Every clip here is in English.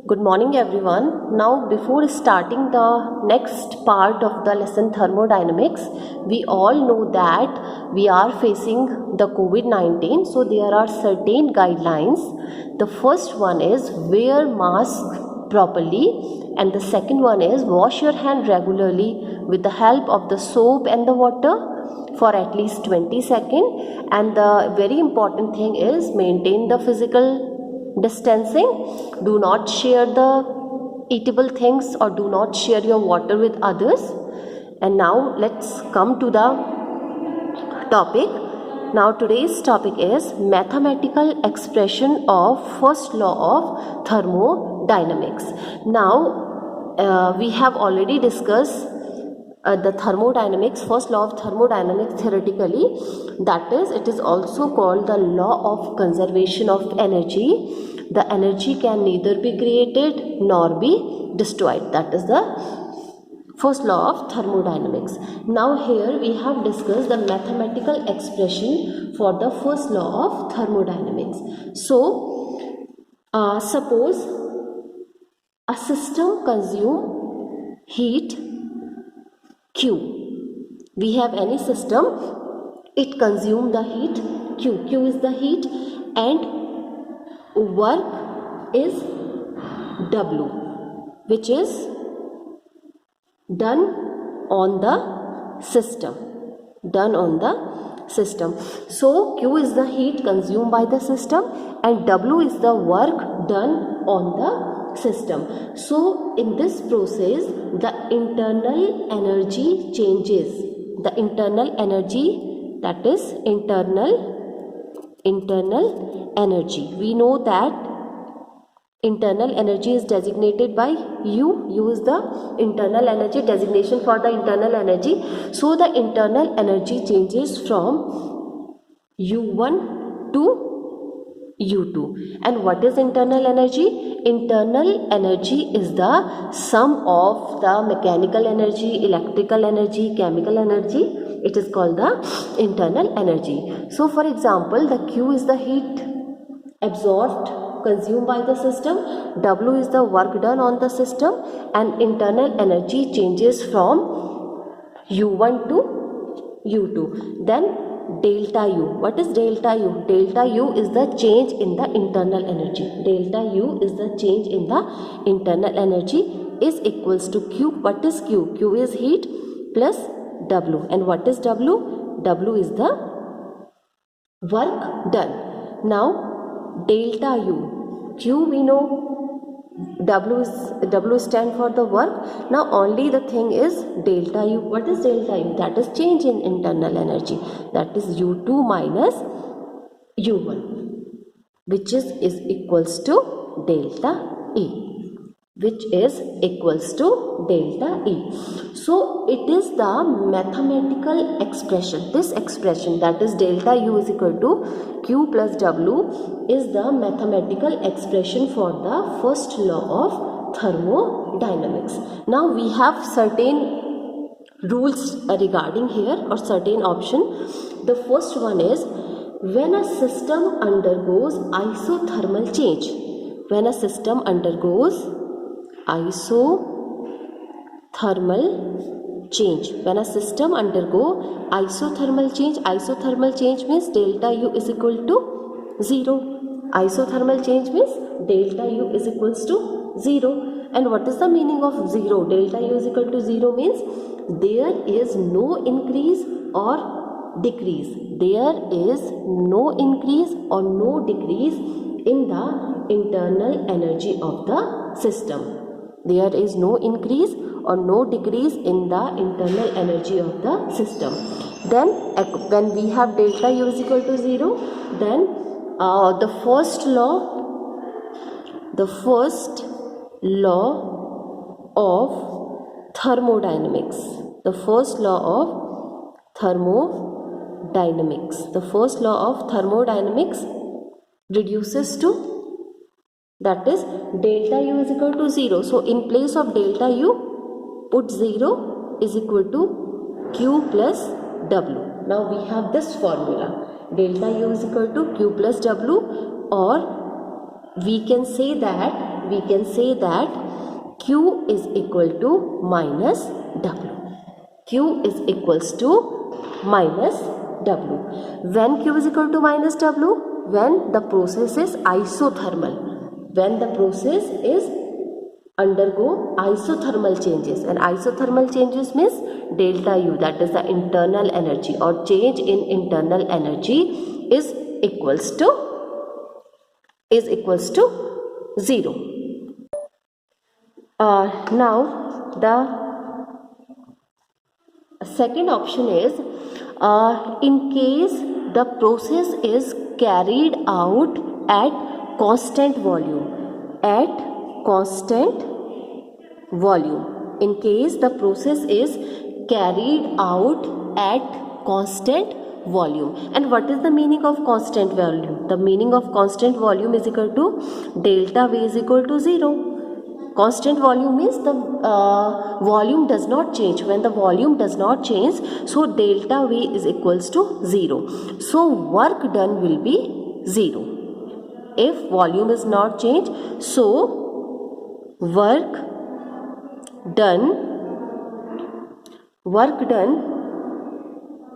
Good morning everyone. Now before starting the next part of the lesson thermodynamics, we all know that we are facing the COVID-19. So there are certain guidelines. The first one is wear mask properly, and the second one is wash your hand regularly with the help of the soap and the water for at least 20 seconds. And the very important thing is maintain the physical distancing. Do not share the eatable things or do not share your water with others. And now let's come to the topic. Now today's topic is mathematical expression of first law of thermodynamics. Now we have already discussed the thermodynamics, first law of thermodynamics theoretically, that is, it is also called the law of conservation of energy. The energy can neither be created nor be destroyed. That is the first law of thermodynamics. Now here we have discussed the mathematical expression for the first law of thermodynamics. So suppose a system consume heat Q. We have any system, it consume the heat Q. Q is the heat and work is W, which is done on the system. So Q is the heat consumed by the system and W is the work done on the system. So in this process the internal energy changes. The internal energy, that is internal energy. We know that internal energy is designated by U. U is the internal energy, designation for the internal energy. So the internal energy changes from U1 to U2. And what is internal energy? Internal energy is the sum of the mechanical energy, electrical energy, chemical energy. It is called the internal energy. So for example, the Q is the heat absorbed, consumed by the system, W is the work done on the system, and internal energy changes from U1 to U2. Then delta U. What is delta U? Delta U is the change in the internal energy. Delta U is the change in the internal energy is equals to Q. What is Q? Q is heat plus W. And what is W? W is the work done. Now delta U. Q we know, W stand for the work. Now only the thing is delta U. What is delta U? That is change in internal energy. That is U2 minus U1, which is equals to delta E. Which is equals to delta E. So it is the mathematical expression. This expression, that is delta U is equal to Q plus W, is the mathematical expression for the first law of thermodynamics. Now we have certain rules regarding here, or certain option. The first one is when a system undergoes isothermal change. When a system undergoes isothermal change. When a system undergo isothermal change means delta U is equal to 0. Isothermal change means delta U is equals to 0. And what is the meaning of 0? Delta U is equal to 0 means there is no increase or decrease. There is no increase or no decrease in the internal energy of the system. There is no increase or no decrease in the internal energy of the system. Then when we have delta U is equal to 0, then the first law of thermodynamics. The first law of thermodynamics reduces to, that is delta U is equal to 0. So in place of delta U, put 0 is equal to Q plus W. Now we have this formula. Delta U is equal to Q plus W, or we can say that we can say that Q is equal to minus W. Q is equals to minus W. When Q is equal to minus W? When the process is isothermal. When the process is undergo isothermal changes, and isothermal changes means delta U, that is the internal energy, or change in internal energy is equals to 0. Now the second option is in case the process is carried out at constant volume. In case the process is carried out at constant volume. And what is the meaning of constant volume? The meaning of constant volume is equal to delta V is equal to 0. Constant volume means the volume does not change. When the volume does not change, so delta V is equals to 0. So work done will be 0. If volume is not changed, so work done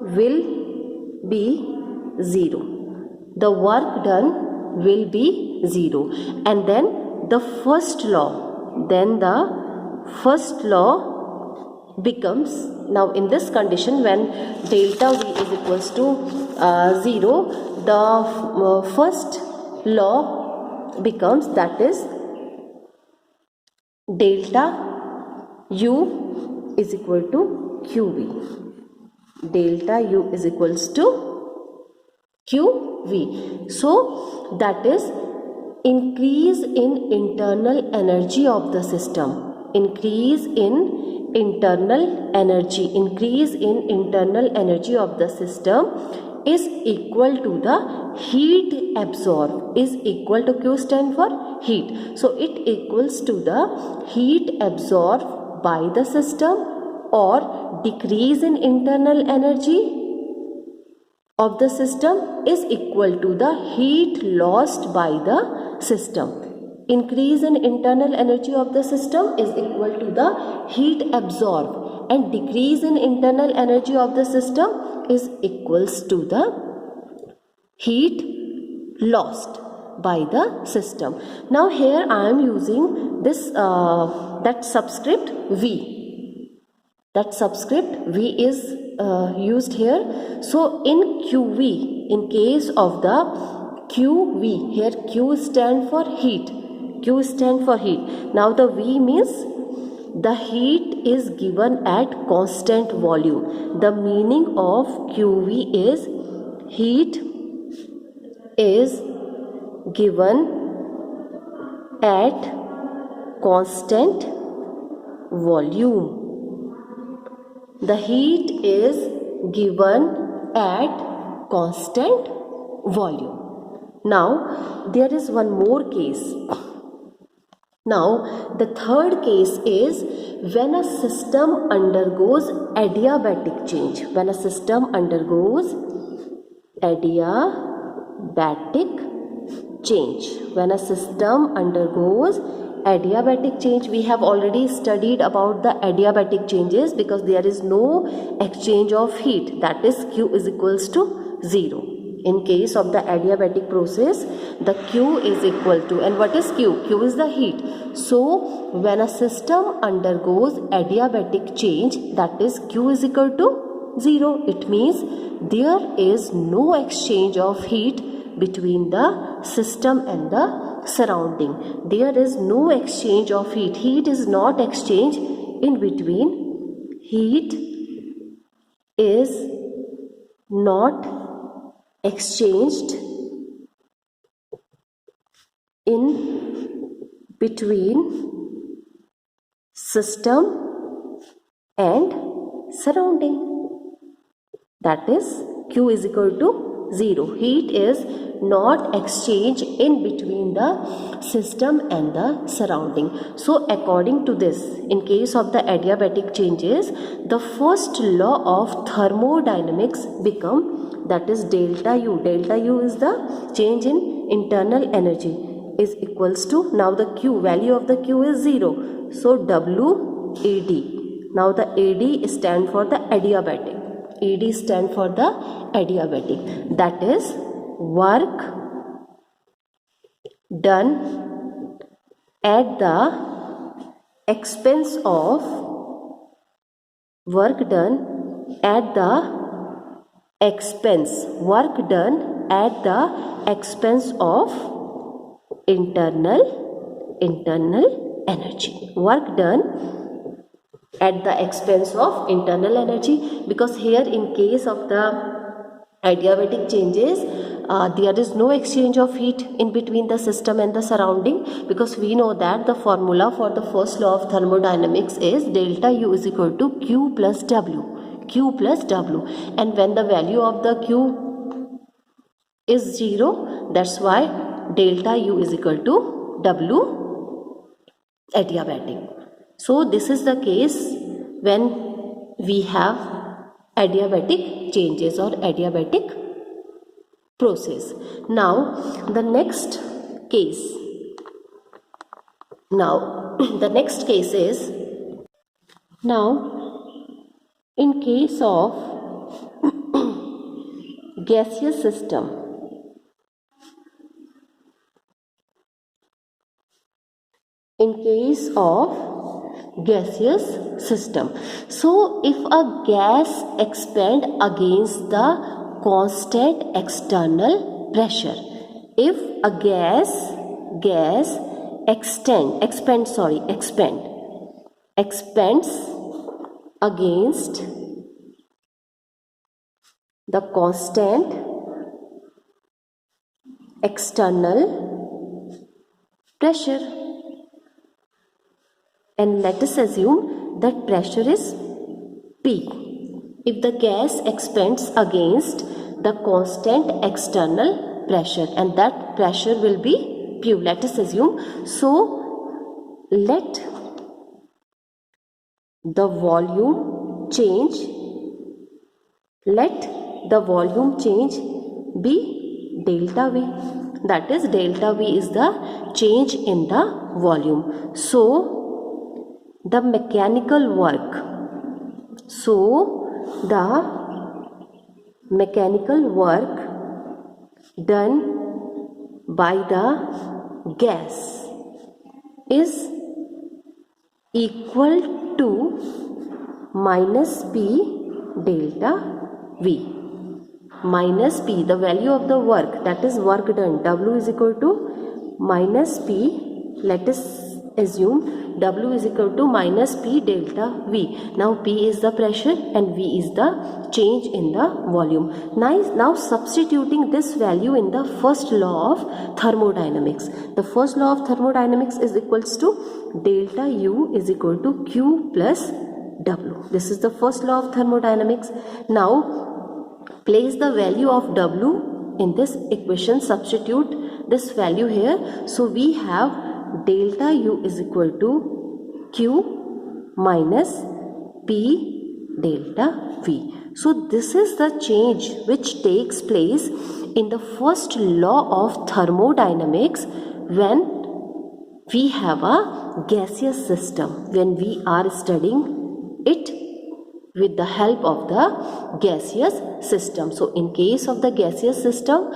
will be 0. The work done will be 0. And then the first law becomes, now in this condition, when delta V is equals to 0, the first law becomes, that is delta U is equal to QV. Delta U is equals to QV. So that is increase in internal energy of the system. Increase in internal energy of the system is equal to the heat absorbed, is equal to, Q stand for heat. So it equals to the heat absorbed by the system, or decrease in internal energy of the system is equal to the heat lost by the system. Increase in internal energy of the system is equal to the heat absorbed, and decrease in internal energy of the system is equals to the heat lost by the system. Now here I am using this that subscript V. That subscript V is used here. So in QV, in case of the QV, here Q stand for heat. Q stand for heat. Now the V means the heat is given at constant volume. The meaning of QV is heat is given at constant volume. The heat is given at constant volume. Now there is one more case. Now the third case is when a system undergoes adiabatic change. When a system undergoes adiabatic change. When a system undergoes adiabatic change, we have already studied about the adiabatic changes, because there is no exchange of heat, that is Q is equals to 0. In case of the adiabatic process, the Q is equal to, and what is Q? Q is the heat. So when a system undergoes adiabatic change, that is Q is equal to 0. It means there is no exchange of heat between the system and the surrounding. There is no exchange of heat. Heat is not exchanged in between. Heat is not exchanged in between system and surrounding. That is Q is equal to 0. Heat is not exchanged in between the system and the surrounding. So according to this, in case of the adiabatic changes, the first law of thermodynamics become, that is delta U. Delta U is the change in internal energy. is equals to, now the Q, value of the Q is 0, so WAD. Now the AD stand for the adiabatic. AD stand for the adiabatic, that is work done at the expense of, work done at the expense, work done at the expense of internal energy, work done at the expense of internal energy, because here in case of the adiabatic changes, there is no exchange of heat in between the system and the surrounding, because we know that the formula for the first law of thermodynamics is delta U is equal to Q plus W, Q plus W, and when the value of the Q is 0, that's why delta U is equal to W adiabatic. So this is the case when we have adiabatic changes or adiabatic process. Now the next case, now the next case is, now in case of gaseous system, in case of gaseous system, so if a gas expand against the constant external pressure, if a gas expands against the constant external pressure, and let us assume that pressure is P. If the gas expands against the constant external pressure, and that pressure will be P, let us assume. So let the volume change, let the volume change be delta V, that is delta V is the change in the volume. So the mechanical work, so the mechanical work done by the gas is equal to minus P delta V, minus P, the value of the work, that is work done, W is equal to minus P, let us assume W is equal to minus P delta V. Now P is the pressure and V is the change in the volume. Now substituting this value in the first law of thermodynamics. The first law of thermodynamics is equals to delta U is equal to Q plus W. This is the first law of thermodynamics. Now place the value of W in this equation, substitute this value here. So we have delta U is equal to Q minus P delta V. So this is the change which takes place in the first law of thermodynamics when we have a gaseous system, when we are studying it with the help of the gaseous system. So in case of the gaseous system,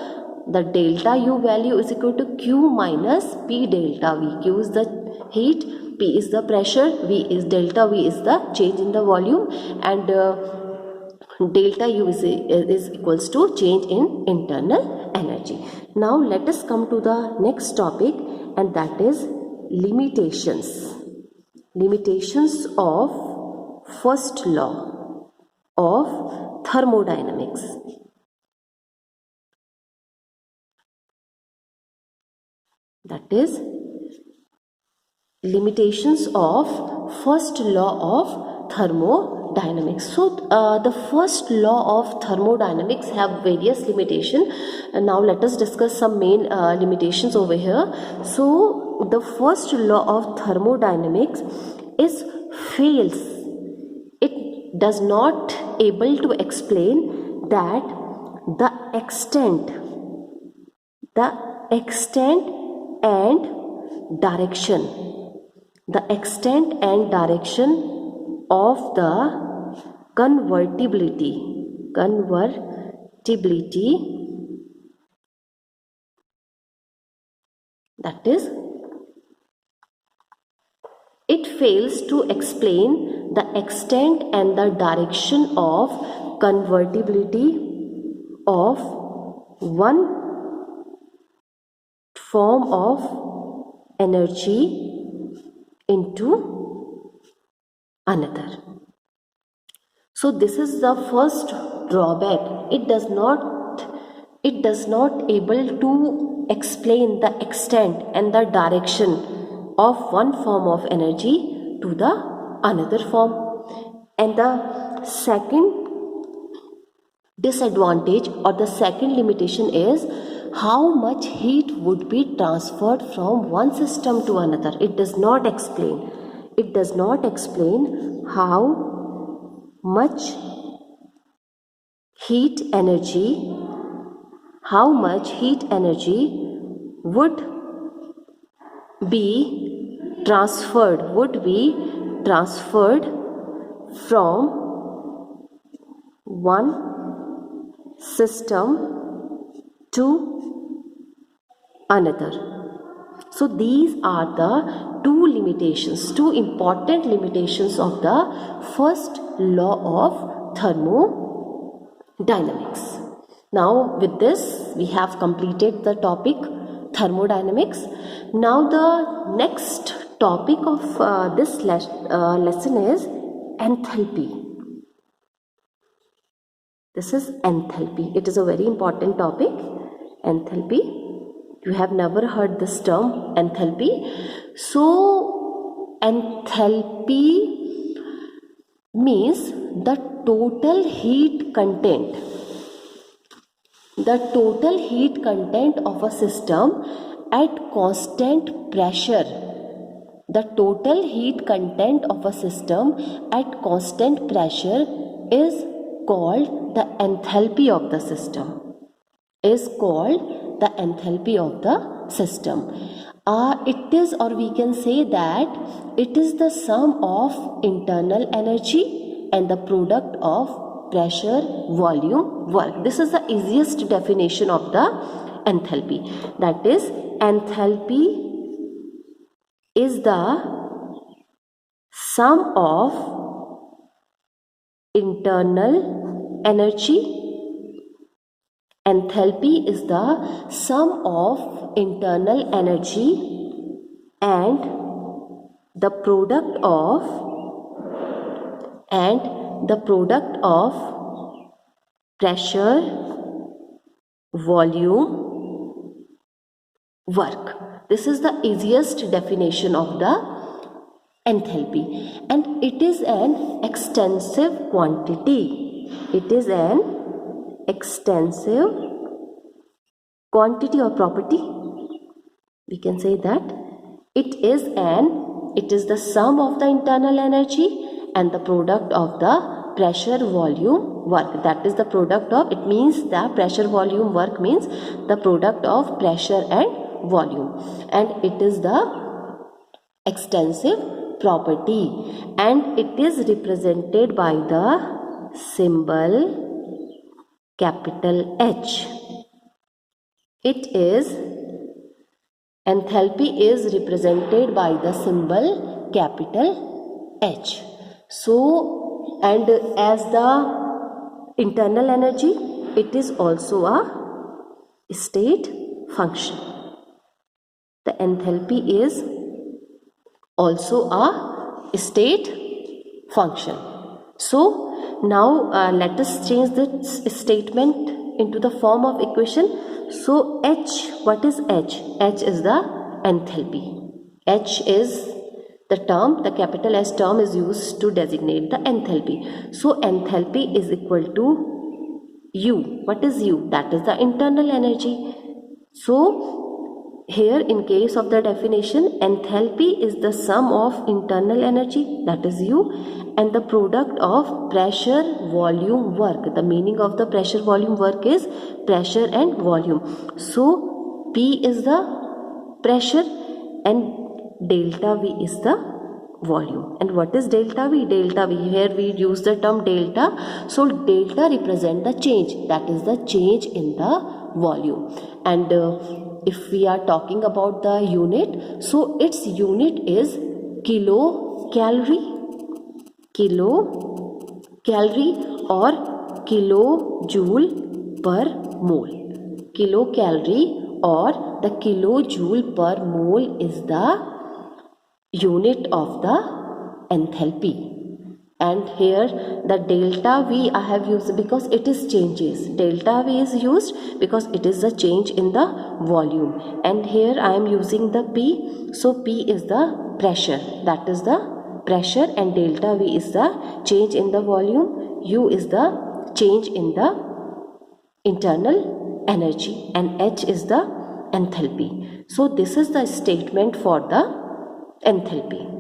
the delta U value is equal to Q minus P delta V. Q is the heat, P is the pressure, V is delta V is the change in the volume, and delta U is equals to change in internal energy. Now let us come to the next topic, and that is limitations. Limitations of first law of thermodynamics. That is limitations of first law of thermodynamics. So the first law of thermodynamics have various limitations. Now let us discuss some main limitations over here. So the first law of thermodynamics is fails. It does not able to explain that the extent and direction. The extent and direction of the convertibility that is, it fails to explain the extent and the direction of convertibility of one form of energy into another. So this is the first drawback. It does not able to explain the extent and the direction of one form of energy to the another form. And the second disadvantage or the second limitation is how much heat would be transferred from one system to another. It does not explain how much heat energy would be transferred from one system to another. So these are the two important limitations of the first law of thermodynamics. Now with this we have completed the topic thermodynamics. Now the next topic of this lesson is enthalpy. This is enthalpy. It is a very important topic, enthalpy. You have never heard this term, enthalpy. So enthalpy means the total heat content of a system at constant pressure. The total heat content of a system at constant pressure is called the enthalpy of the system. It is, or we can say that it is the sum of internal energy and the product of pressure, volume, work. This is the easiest definition of the enthalpy. That is, enthalpy is the sum of internal energy. Enthalpy is the sum of internal energy and the product of pressure, volume, work. This is the easiest definition of the enthalpy, and it is an extensive quantity. It is an extensive quantity or property. We can say that it is the sum of the internal energy and the product of the pressure, volume, work. That is the product of, it means the pressure, volume, work means the product of pressure and volume, and it is the extensive property, and it is represented by the symbol capital H. Enthalpy is represented by the symbol capital H. So, and as the internal energy, it is also a state function. The enthalpy is also a state function. So now let us change this statement into the form of equation. So H, what is H? H is the enthalpy. H is the term, the capital S term is used to designate the enthalpy. So enthalpy is equal to U. What is U? That is the internal energy. So here in case of the definition, enthalpy is the sum of internal energy, that is U, and the product of pressure, volume, work. The meaning of the pressure, volume, work is pressure and volume. So P is the pressure, and delta V is the volume. And what is delta V? Delta V, here we use the term delta. So delta represent the change, that is the change in the volume. And if we are talking about the unit, so its unit is kilocalorie or kilojoule per mole. Kilocalorie or the kilojoule per mole is the unit of the enthalpy. And here the delta V I have used because it is changes. Delta V is used because it is the change in the volume. And here I am using the P. So P is the pressure, that is the pressure, and delta V is the change in the volume. U is the change in the internal energy, and H is the enthalpy. So this is the statement for the enthalpy.